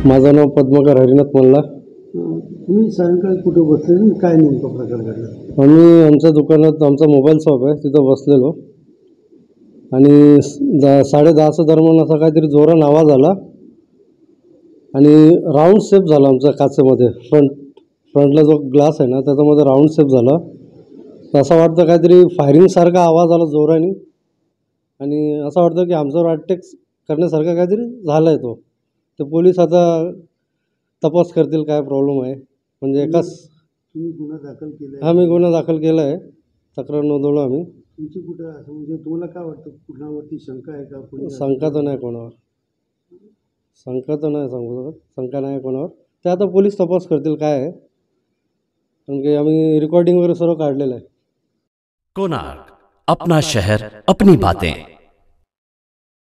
माझं नाव पद्माकर हरिनाथ मल्ला. तुम्ही सायंकाळी कुठे बसलेले, काय नेमका प्रकार घडला? आम्ही आमच्या दुकानात, आमचा मोबाईल शॉप आहे, तिथं बसलेलो आणि 10:30च्या दरम्यान असा काहीतरी जोरान आवाज आला आणि राऊंड शेप झाला आमच्या काचेमध्ये. फ्रंटला जो ग्लास आहे ना त्याच्यामध्ये राऊंड शेप झाला. तर असं वाटतं काहीतरी फायरिंगसारखा आवाज आला जोराने आणि असं वाटतं की आमच्यावर अटॅक करण्यासारखं काहीतरी झालं आहे. ते पोलीस आता तपास करतील काय प्रॉब्लेम आहे. म्हणजे एकाच तुम्ही गुन्हा दाखल केला? आम्ही गुन्हा दाखल केला आहे, तक्रार नोंदवलं आम्ही. तुमची कुठं असं म्हणजे तुम्हाला काय वाटतं, कुणावरती शंका आहे का? शंका तर नाही कोणावर, शंका तर नाही सांगू शकत, शंका नाही कोणावर. ते आता पोलीस तपास करतील काय आहे, कारण की आम्ही रेकॉर्डिंग वगैरे सर्व काढलेलं आहे. कोणार्क, अपना शहर अपनी बातें.